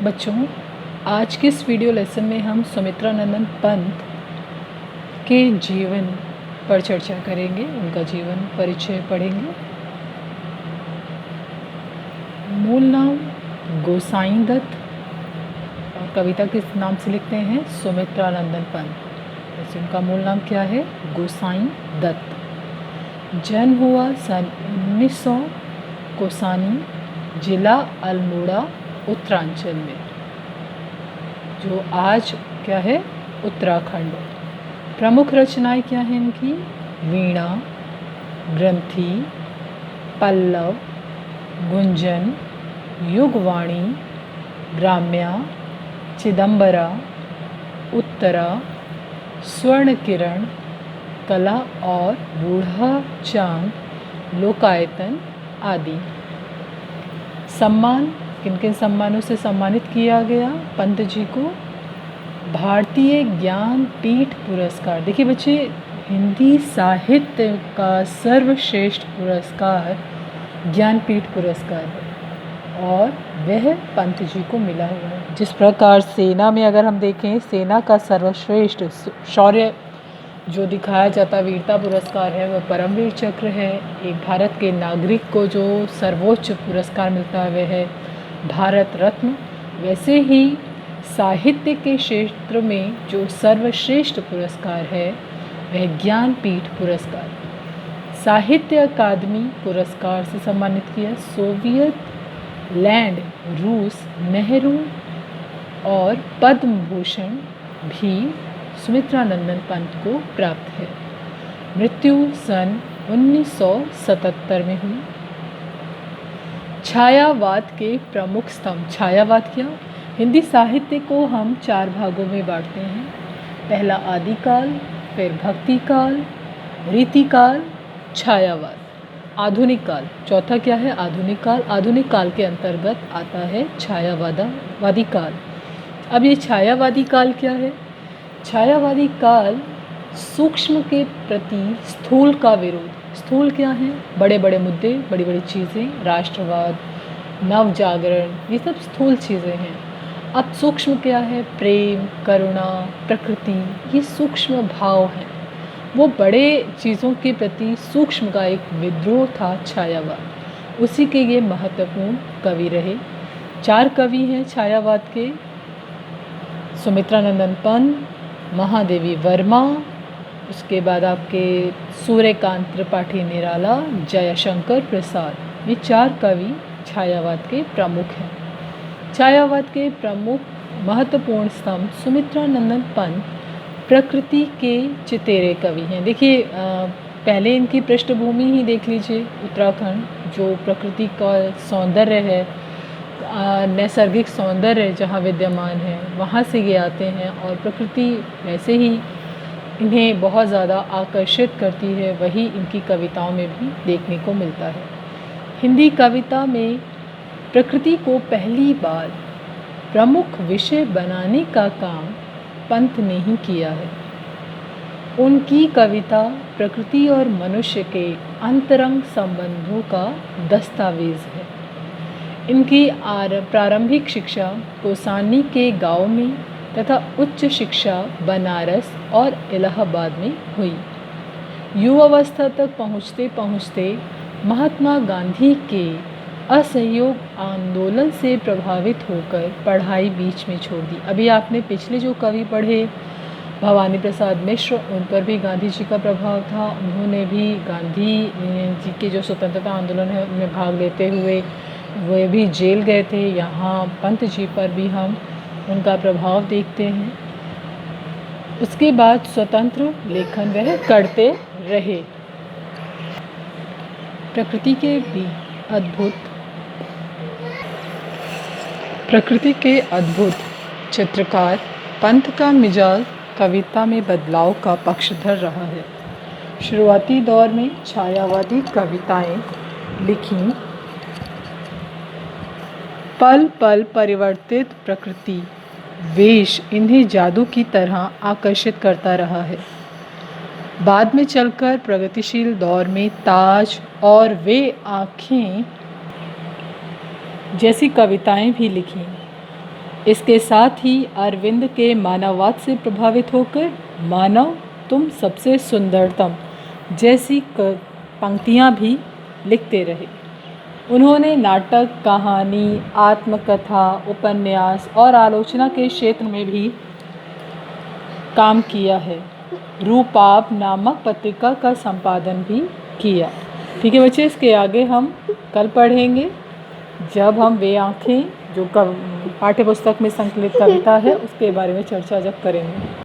बच्चों, आज के इस वीडियो लेसन में हम सुमित्रानंदन पंत के जीवन पर चर्चा करेंगे। उनका जीवन परिचय पढ़ेंगे। मूल नाम गोसाई दत्त और कविता किस नाम से लिखते हैं? सुमित्रानंदन पंत। वैसे उनका मूल नाम क्या है? गोसाई दत्त। जन्म हुआ सन 1900 कोसानी, जिला अल्मोड़ा, उत्तरांचल में, जो आज क्या है? उत्तराखंड। प्रमुख रचनाएं क्या हैं इनकी? वीणा, ग्रंथि, पल्लव, गुंजन, युगवाणी, ग्राम्या, चिदंबरा, उत्तरा, स्वर्ण किरण, कला और बूढ़ा चांद, लोकायतन आदि। सम्मान, किन किन सम्मानों से सम्मानित किया गया पंत जी को? भारतीय ज्ञानपीठ पुरस्कार। देखिए बच्चे, हिंदी साहित्य का सर्वश्रेष्ठ पुरस्कार ज्ञानपीठ पुरस्कार है और वह पंत जी को मिला हुआ है। जिस प्रकार सेना में अगर हम देखें, सेना का सर्वश्रेष्ठ शौर्य जो दिखाया जाता वीरता पुरस्कार है वह परमवीर चक्र है। एक भारत के नागरिक को जो सर्वोच्च पुरस्कार मिलता है वह है भारत रत्न। वैसे ही साहित्य के क्षेत्र में जो सर्वश्रेष्ठ पुरस्कार है वह ज्ञानपीठ पुरस्कार। साहित्य अकादमी पुरस्कार से सम्मानित किया। सोवियत लैंड, रूस, नेहरू और पद्म भूषण भी सुमित्रानंदन पंत को प्राप्त है। मृत्यु सन 1977 में हुई। छायावाद के प्रमुख स्तंभ। छायावाद क्या? हिंदी साहित्य को हम 4 भागों में बांटते हैं। पहला आदिकाल, फिर भक्तिकाल, रीतिकाल, छायावाद। आधुनिक काल चौथा क्या है? आधुनिक काल। आधुनिक काल के अंतर्गत आता है छायावादी काल। अब ये छायावादी काल क्या है? छायावादी काल सूक्ष्म के प्रति स्थूल का विरोध। स्थूल क्या है? बड़े बड़े मुद्दे, बड़ी बड़ी चीज़ें, राष्ट्रवाद, नव जागरण, ये सब स्थूल चीज़ें हैं। अब सूक्ष्म क्या है? प्रेम, करुणा, प्रकृति, ये सूक्ष्म भाव हैं। वो बड़े चीज़ों के प्रति सूक्ष्म का एक विद्रोह था छायावाद। उसी के ये महत्वपूर्ण कवि रहे। 4 कवि हैं छायावाद के: सुमित्रानंदन पंत, महादेवी वर्मा, उसके बाद आपके सूर्यकांत त्रिपाठी निराला, जयशंकर प्रसाद। ये 4 कवि छायावाद के प्रमुख हैं। छायावाद के प्रमुख महत्वपूर्ण स्तंभ। सुमित्रानंदन पंत प्रकृति के चितेरे कवि हैं। देखिए पहले इनकी पृष्ठभूमि ही देख लीजिए। उत्तराखंड जो प्रकृति का सौंदर्य है, नैसर्गिक सौंदर्य जहाँ विद्यमान है, वहाँ से ये आते हैं और प्रकृति वैसे ही इन्हें बहुत ज़्यादा आकर्षित करती है। वही इनकी कविताओं में भी देखने को मिलता है। हिंदी कविता में प्रकृति को पहली बार प्रमुख विषय बनाने का काम पंत ने ही किया है। उनकी कविता प्रकृति और मनुष्य के अंतरंग संबंधों का दस्तावेज है। इनकी प्रारंभिक शिक्षा कोसानी के गांव में तथा उच्च शिक्षा बनारस और इलाहाबाद में हुई। युवावस्था तक पहुँचते पहुँचते महात्मा गांधी के असहयोग आंदोलन से प्रभावित होकर पढ़ाई बीच में छोड़ दी। अभी आपने पिछले जो कवि पढ़े भवानी प्रसाद मिश्र, उन पर भी गांधी जी का प्रभाव था। उन्होंने भी गांधी जी के जो स्वतंत्रता आंदोलन है उनमें भाग लेते हुए वे भी जेल गए थे। यहाँ पंत जी पर भी हम उनका प्रभाव देखते हैं। उसके बाद स्वतंत्र लेखन वह करते रहे। प्रकृति के अद्भुत चित्रकार पंत का मिजाज कविता में बदलाव का पक्षधर रहा है। शुरुआती दौर में छायावादी कविताएं लिखीं। पल पल परिवर्तित प्रकृति वेश इन्हें जादू की तरह आकर्षित करता रहा है। बाद में चलकर प्रगतिशील दौर में ताज और वे आँखें जैसी कविताएं भी लिखीं। इसके साथ ही अरविंद के मानववाद से प्रभावित होकर मानव तुम सबसे सुंदरतम जैसी पंक्तियाँ भी लिखते रहे। उन्होंने नाटक, कहानी, आत्मकथा, उपन्यास और आलोचना के क्षेत्र में भी काम किया है। रूपाप नामक पत्रिका का संपादन भी किया। ठीक है बच्चे, इसके आगे हम कल पढ़ेंगे जब हम वे आँखें जो पाठ्य पुस्तक में संकलित कविता है उसके बारे में चर्चा जब करेंगे।